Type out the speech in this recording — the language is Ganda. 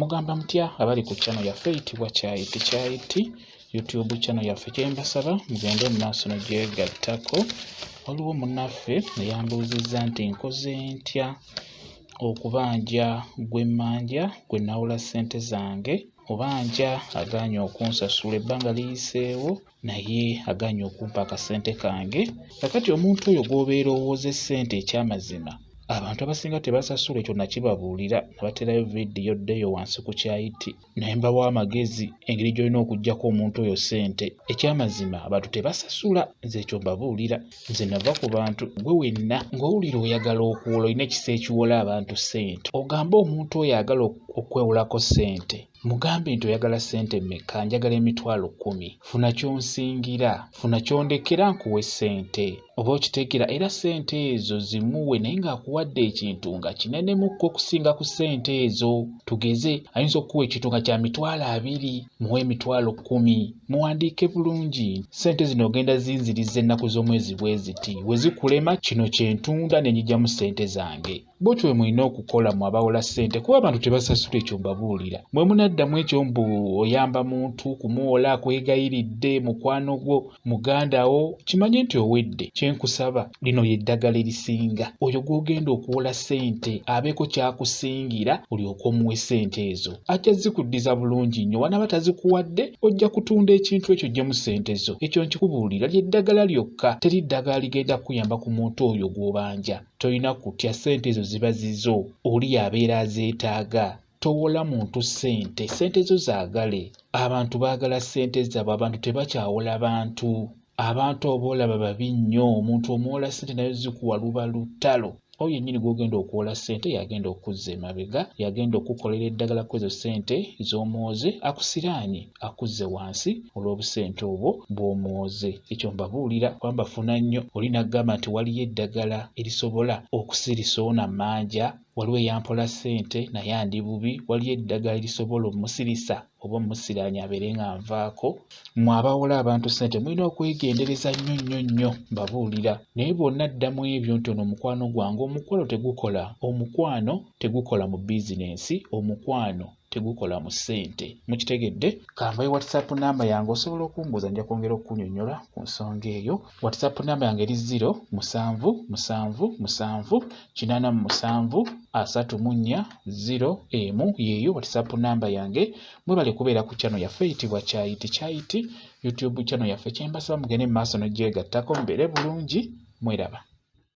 Mugamba mutya abali ku channel yaffe eyitibwa Kyayiti YouTube channel yaffe. Kyembasaba mugende mu maaso n'ogyegattako. Waliwo munnaffe eyambuuzizza nti nkoze ntya okubanja gw'emmanja gwe nawula ssente zange, obanja agaanye okunsasula ebbanga liyiseewo naye agaanye okumpa akasente kange. Kakati omuntu oyo gw'obeera owooza ssente eky'amazima, abantu abasinga tebasasula, ekyo nakibabuulira nabaterayo vidiyo ddeyo wansi ku Kyayiti naye mbawa amagezi engeri gy'olina okuggyako omuntu oyo ssente. Eky'amazima abantu tebasasula, nze ekyo mbabuulira. Nze nava ku bantu gwe wenna ng'owulira oyagala okuwola, olina ekisa ekiwola abantu ssente, ogambe omuntu oyo ayagala okwewolako ssente, mugambe nti oyagala ssente mmeka? Njagala emitwalo 10. Funa ky'onsingira, funa ky'ondekera nkuwe ssente. Oba okiteekera era ssente ezo zimuwe naye ng'akuwadde ekintu nga kinenemu okusinga ku ssente ezo. Tugeze, ayinza okuwa ekintu nga kya mitwalo 20, muwe emitwalo 10. Muwandiike bulungi. Ssente zino ogenda zinziriza ennaku z'omwezi bwe ziti. We zikulema, kino kye ntunda ne njigyamu ssente zange. Bw'otyo bwe mulina okukola mu abawola ssente, kuba abantu tebasasula, ekyo mbabuulira. Bwe munaddamu ekyo mbu oyamba muntu kumuwola akwegayiridde, mukwano gwo, muganda wo, kimanye nti owedde. Kye nkusaba, lino ly'eddagala erisinga. Oyo gw'ogenda okuwola ssente abeeko ky'akusingira olyoke omuwe ssente ezo. Ajja zikuddiza bulungi nnyo. Wanaaba tazikuwadde, ojja kutunda ekintu ekyo oggyemu ssente zo. Ekyo nkikubuulira, ly'eddagala lyokka. Teri ddagala ligenda kuyamba ku muntu oyo gw'obanja. Tolina kutya, ssente ezo ziba zizo, oli yabeera azeetaaga. Towola muntu ssente, ssente zo zaagale. Abantu baagala ssente zaabwe, abantu tebakyawola bantu. Abantu oba olaba babi nnyo, omuntu omuwola ssente naye zikuwa luba lutalo. Oyo yennyini gw'ogenda okuwola ssente yagenda okuzza emabega, yagenda okukolera eddagala ku ezo ssente z'omwoze, akusiraanye akuzze wansi olw'obusente obwo bw'omwoze. Ekyo mbabuulira kuba mbafuna nnyo. Oli n'aggamba nti waliyo eddagala erisobola okusirisa ono amanja, waliwo eyampola ssente naye andi bubi, waliyo eddagala erisobola omusirisa oba omusiraanya abeere nga nvaako. Mmwe abawola abantu ssente mulina okwegendereza nnyo mbabuulira. Naye bwonna ddamu ebyo nti ono mukwano gwange. Omukwano tegukola mu bizinensi, omukwano tegukola mu ssente. Mukitegedde? Kambaye WhatsApp namba yange, osobola okumbuuza, nja kwongera okunyonnyola ku nsonga eyo. WhatsApp namba yange eri 0778734 yeeyo WhatsApp namba yange. Mwebale kubeera ku channel yaffe eyitibwa Kyayiti YouTube channel yaffe. Kyembasaba mugende mu maaso n'ogyegattako, mubeere bulungi, mweraba.